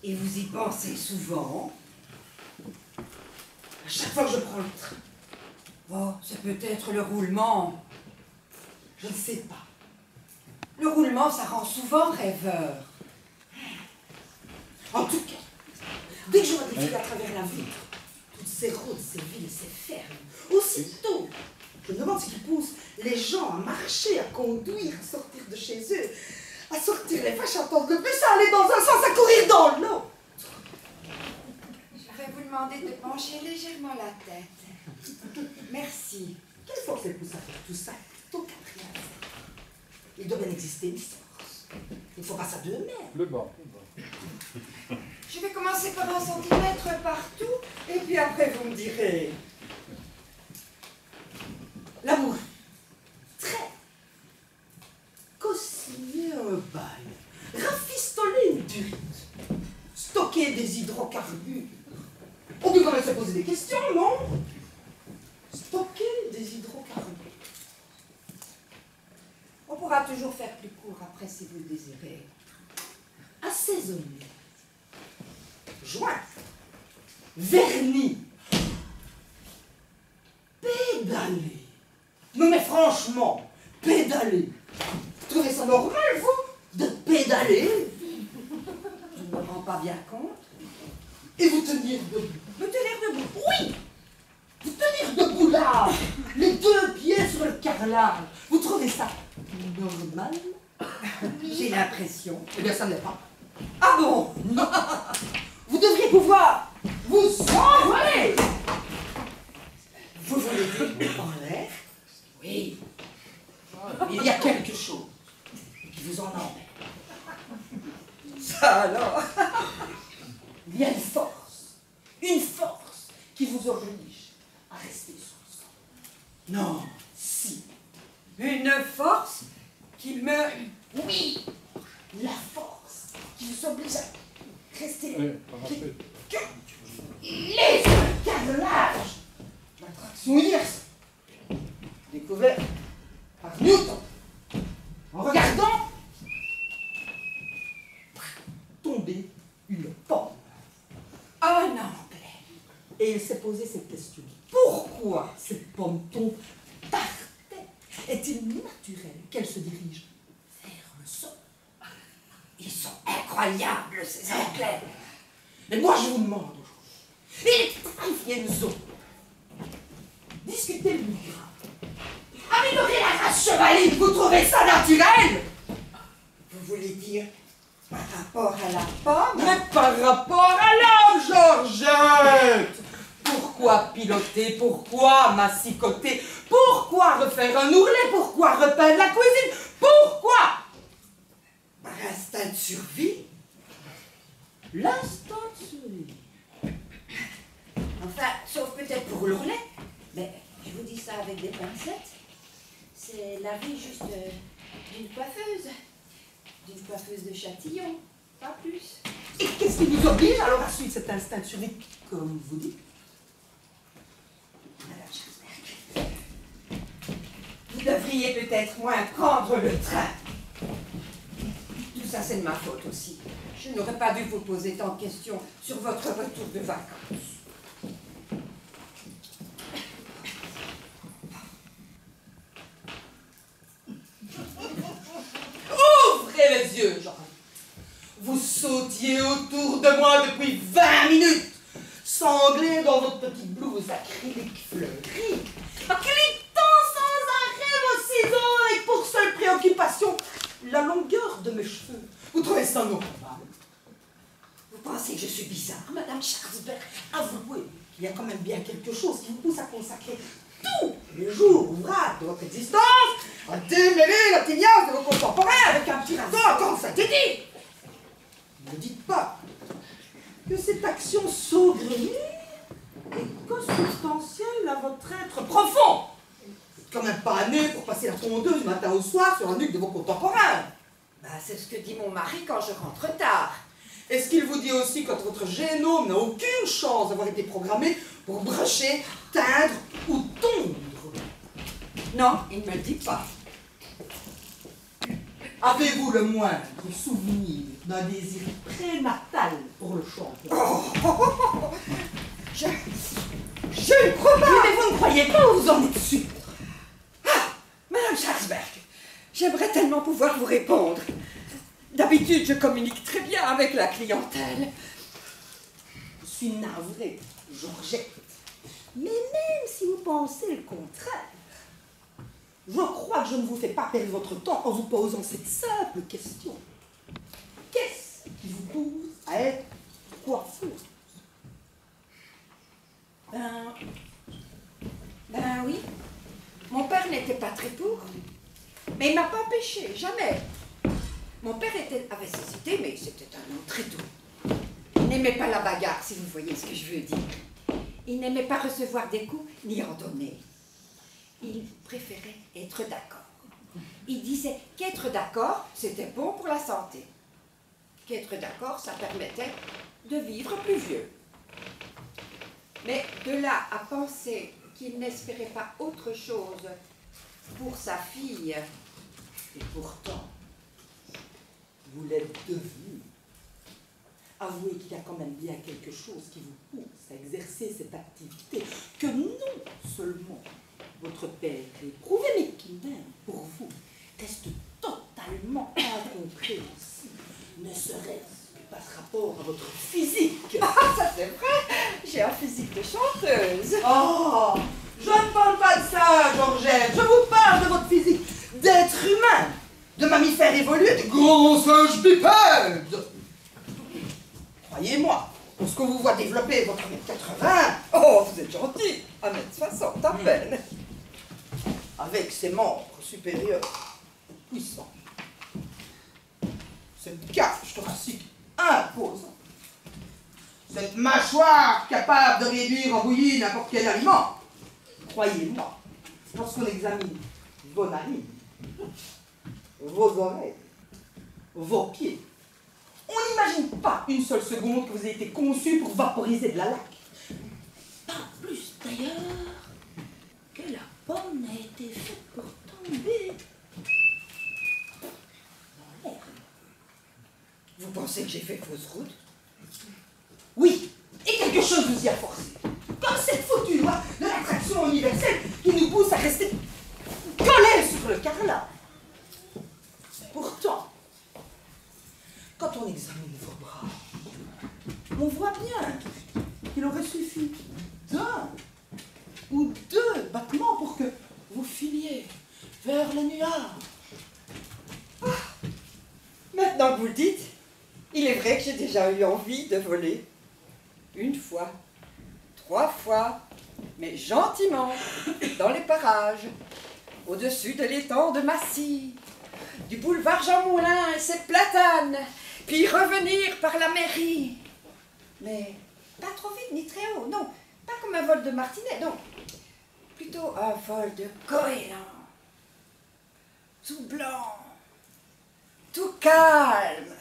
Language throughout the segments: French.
Et vous y pensez souvent? À chaque fois que je prends le train. Oh, c'est peut-être le roulement. Je ne sais pas. Le roulement, ça rend souvent rêveur. En tout cas, dès que je me défile à travers la vitre, toutes ces routes, ces villes, ces fermes, aussitôt, je me demande ce qui pousse les gens à marcher, à conduire, à sortir de chez eux, à sortir les vaches à tendre le bus, à aller dans un sens, à courir dans l'autre. Je vais vous demander de pencher légèrement la tête. Merci. Quelle force les pousse à faire tout ça? Aucun rien à faire. Il doit bien exister une force. Il ne faut pas ça d'eux-mêmes. Le bas. Je vais commencer par 1 centimètre partout, Et puis après, vous me direz... L'amour. Très. Co-signer un bail. Rafistoler une durite. Stocker des hydrocarbures. On peut quand même se poser des questions, non? Stocker des hydrocarbures. on pourra toujours faire plus court après si vous le désirez. Assaisonner. Joint. Vernis. Pédaler. Non mais franchement, pédaler. Vous trouvez ça normal, vous, de pédaler? Je ne me rends pas bien compte. Et vous tenir debout. Me tenir debout? Oui! Vous tenir debout là, les deux pieds sur le carrelage. Vous trouvez ça normal? J'ai l'impression. Eh bien, ça ne l'est pas. Ah bon? Non. Vous devriez pouvoir vous envoler. Vous voulez dire en l'air? Oui. Il y a quelque chose qui vous en emmène. Ça alors? Il y a une force qui vous oblige à rester sur le sol. Non, si. Une force qui me... Oui, la force qui vous oblige à rester les carrelage. L'attraction universelle. Découvert par Newton. En regardant tomber une pomme. Un anglais. Et il s'est posé cette question. Pourquoi cette pomme tombe par terre? Est-il naturel qu'elle se dirige vers le sol? Ils sont incroyables, ces Anglais. Et moi, je vous demande aujourd'hui, Vincenzo, discutez le grave. Améliorer la race chevaline, vous trouvez ça naturel? Vous voulez dire par rapport à la pomme? Mais par rapport à l'homme, Georgette! Pourquoi piloter? Pourquoi massicoter? Pourquoi refaire un ourlet? Pourquoi repeindre la cuisine? Pourquoi? Par instinct de survie? L'instant de survie. Enfin, sauf peut-être pour l'ourlet. Mais je vous dis ça avec des pincettes. C'est la vie juste d'une coiffeuse. D'une coiffeuse de Châtillon. Pas plus. Et qu'est-ce qui nous oblige alors à suivre cet instinct de survie, comme vous dites? Madame Schwarzberg, vous devriez peut-être moins prendre le train. Tout ça, c'est de ma faute aussi. Je n'aurais pas dû vous poser tant de questions sur votre retour de vacances. Ouvrez les yeux, Jean. Vous sautiez autour de moi depuis 20 minutes, sanglé dans votre petite blouse acrylique fleurie, cliquetant sans arrêt vos ciseaux avec pour seule préoccupation la longueur de mes cheveux. Vous trouvez ça normal? Vous pensez que je suis bizarre, Madame Schwarzberg? Avouez qu'il y a quand même bien quelque chose qui vous pousse à consacrer tous les jours ouvrables de votre existence à démêler la tignasse de vos contemporains avec un petit rasoir comme synthétique. Ne dites pas que cette action saugrenue est consubstantielle à votre être profond. Vous n'êtes quand même pas né pour passer la tondeuse du matin au soir sur la nuque de vos contemporains. Ben, c'est ce que dit mon mari quand je rentre tard. Est-ce qu'il vous dit aussi que votre génome n'a aucune chance d'avoir été programmé pour brocher, teindre ou tondre? Non, il ne me le dit pas. Avez-vous le moindre souvenir d'un désir prénatal pour le champion. Je ne crois pas. Oui, mais vous ne croyez pas ou vous en êtes sûr? Madame Scharsberg, j'aimerais tellement pouvoir vous répondre. D'habitude, je communique très bien avec la clientèle. Je suis navrée, Georgette. Mais même si vous pensez le contraire, je crois que je ne vous fais pas perdre votre temps en vous posant cette simple question. Qu'est-ce qui vous pousse à être coiffeuse? Ben oui. Mon père n'était pas très pour, mais il m'a pas empêché, jamais. Mon père avait ses idées, mais c'était un homme très doux. Il n'aimait pas la bagarre, si vous voyez ce que je veux dire. Il n'aimait pas recevoir des coups, ni en donner. Il préférait être d'accord. Il disait qu'être d'accord, c'était bon pour la santé. Qu'être d'accord, ça permettait de vivre plus vieux. Mais de là à penser qu'il n'espérait pas autre chose pour sa fille, Et pourtant, vous l'êtes devenu. Avouez qu'il y a quand même bien quelque chose qui vous pousse à exercer cette activité que non seulement votre père a éprouvé, mais qui même, pour vous, reste totalement incompréhensible, ne serait-ce que par rapport à votre physique. Ah, ça c'est vrai, j'ai un physique de chanteuse. Oh, je ne parle pas de ça, Georgette, je vous parle de votre physique d'être humain, de mammifère évolué, de gros singe bipède. Croyez-moi, pour ce que vous voit développer votre 1m80, Oh, vous êtes gentil, 1m60 à peine. avec ses membres supérieurs puissants, cette cage thoracique imposante, cette mâchoire capable de réduire en bouillie n'importe quel aliment, croyez-moi, lorsqu'on examine vos narines, vos oreilles, vos pieds, on n'imagine pas une seule seconde que vous avez été conçu pour vaporiser de la laque. Pas plus d'ailleurs que la pomme n'a été faite pour tomber dans l'herbe. Vous pensez que j'ai fait fausse route? Oui, et quelque chose nous y a forcé. Comme cette foutue loi de l'attraction universelle qui nous pousse à rester collés sur le carrelage. Pourtant, quand on examine vos bras, on voit bien qu'il aurait suffi d'un ou deux battements pour que vous filiez vers les nuages. Maintenant que vous le dites, il est vrai que j'ai déjà eu envie de voler. Une fois, 3 fois, mais gentiment, dans les parages, au-dessus de l'étang de Massy, du boulevard Jean Moulin et ses platanes, puis revenir par la mairie. Mais pas trop vite ni très haut, non, pas comme un vol de martinet, non. Plutôt un vol de goéland, tout blanc, tout calme.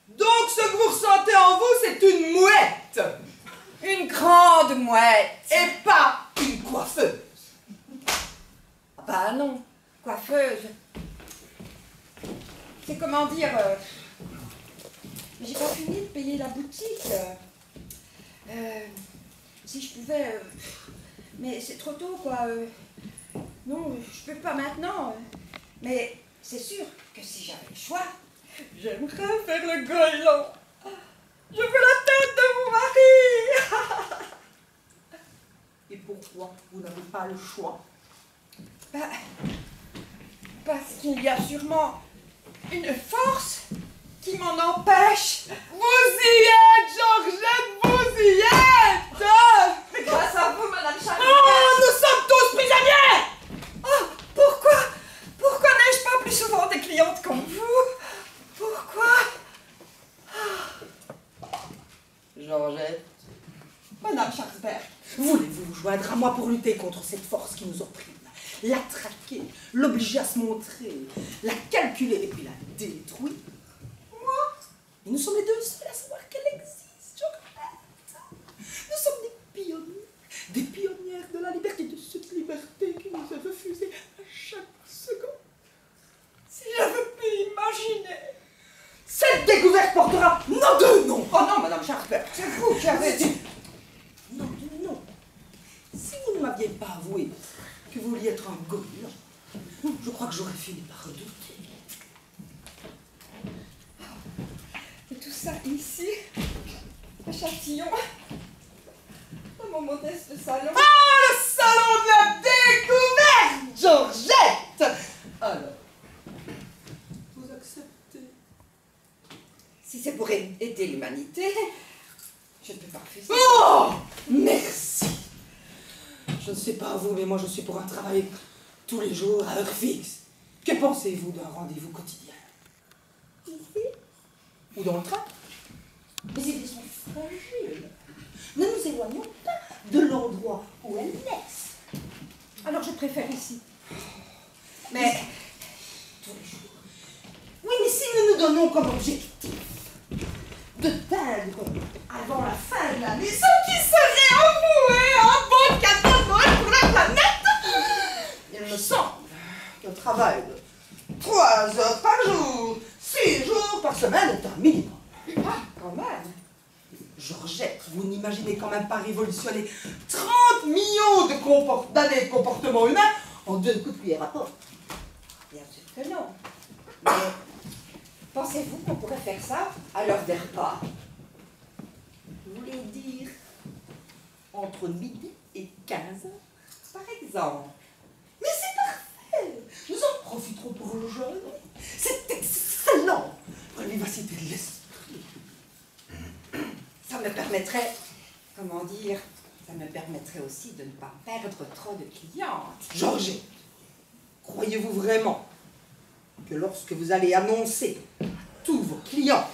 Donc ce que vous ressentez en vous, c'est une mouette Une grande mouette. et pas une coiffeuse. Ah bah non, coiffeuse. C'est comment dire... j'ai pas fini de payer la boutique. Si je pouvais... mais c'est trop tôt, quoi. Non, je peux pas maintenant. Mais c'est sûr que si j'avais le choix, j'aimerais faire le goéland. Je veux la tête de mon mari. Et pourquoi vous n'avez pas le choix? Bah, parce qu'il y a sûrement une force qui m'en empêche. Vous y êtes, Georgette, vous y êtes! Mais grâce à vous, Madame Charles. Oh, nous sommes tous prisonniers! Oh, pourquoi n'ai-je pas plus souvent des clientes comme vous? Pourquoi? Georgette, Madame Scharsberg, voulez-vous vous joindre à moi pour lutter contre cette force qui nous opprime? La traquer, l'obliger à se montrer, la calculer et puis la détruire? Moi? Et nous sommes les deux seuls à savoir qu'elle existe, Georgette. Nous sommes des pionnières de la liberté, de cette liberté qui nous est refusée à chaque seconde. Si j'avais pu imaginer. C'est Cette découverte portera non de non. Oh non, Madame Sharper, c'est vous qui avez dit... Non de non. Si vous ne m'aviez pas avoué que vous vouliez être un gobelin, je crois que j'aurais fini par redouter. Et tout ça ici, à Châtillon, dans mon modeste salon. Ah, le salon de la découverte, Georgette! Alors, vous acceptez? Si c'est pour aider l'humanité, je ne peux pas refuser. Oh, merci. Je ne sais pas vous, mais moi je suis pour un travail tous les jours à heure fixe. Que pensez-vous d'un rendez-vous quotidien? Ici? Ou dans le train? Mais ils sont fragiles. Ne nous éloignons pas de l'endroit où elles naissent. Alors je préfère ici. Mais Tous les jours. Oui, mais si nous nous donnons comme objectif de teindre avant la fin de l'année ce qui serait avoué un bon cadeau de Noël pour la planète, il me semble qu'un travail de 3 heures par jour, 6 jours par semaine est un minimum. ah, quand même. Georgette, vous n'imaginez quand même pas révolutionner 30 millions d'années de comportement humain en 2 coups de cuillère à peau. Bien sûr que non. Mais pensez-vous qu'on pourrait faire ça à l'heure des repas? Vous voulez dire entre midi et 15 heures, Par exemple. Mais c'est parfait. Nous en profiterons pour le jeûne. C'est excellent pour la vivacité de l'esprit. Ça me permettrait, comment dire, ça me permettrait aussi de ne pas perdre trop de clientes. Georgette, croyez-vous vraiment que lorsque vous allez annoncer à tous vos clients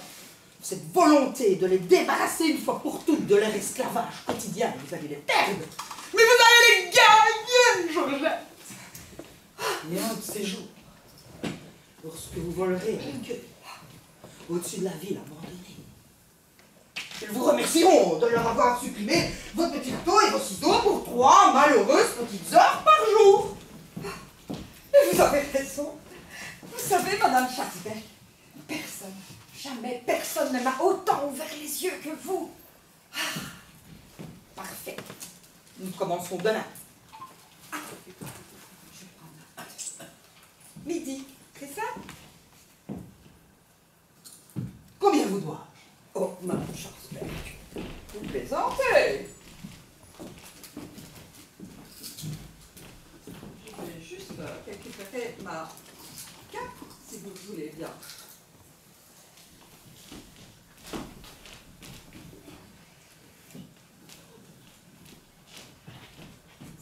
cette volonté de les débarrasser une fois pour toutes de leur esclavage quotidien, vous allez les perdre? Mais vous allez les gagner, Georgette. Et un de ces jours, lorsque vous volerez avec eux au-dessus de la ville abandonnée, ils vous remercieront de leur avoir supprimé votre petit râteau et vos ciseaux pour 3 malheureuses petites heures par jour. Mais vous avez raison. Vous savez, Madame Schatzberg, personne, jamais personne ne m'a autant ouvert les yeux que vous. Ah, parfait. Nous commencerons demain. Je prends note. Midi, c'est ça? Combien vous dois-je? Oh, Madame Schatzberg, vous plaisantez. Je vais juste récupérer ma cape, si vous voulez bien.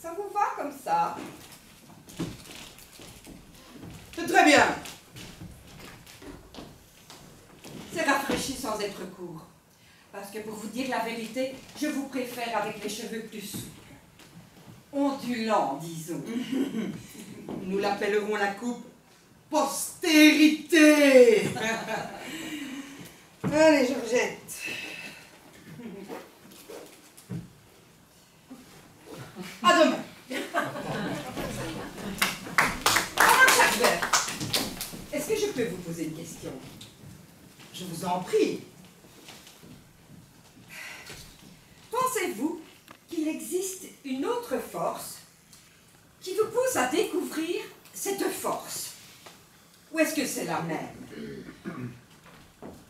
Ça vous va comme ça? C'est très bien. C'est rafraîchi sans être court. Parce que pour vous dire la vérité, je vous préfère avec les cheveux plus souples. Ondulants, disons. Nous l'appellerons la coupe postérité. Allez, Georgette. À demain. Madame Schatzberg, est-ce que je peux vous poser une question? Je vous en prie. Pensez-vous qu'il existe une autre force qui vous pousse à découvrir cette force? Ou est-ce que c'est la même?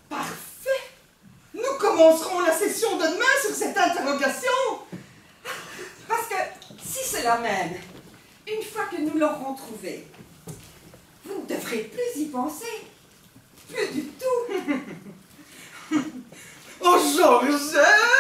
Parfait. Nous commencerons la session de demain sur cette interrogation. Parce que si c'est la même, une fois que nous l'aurons trouvée, vous ne devrez plus y penser. Plus du tout. Oh, Georgette!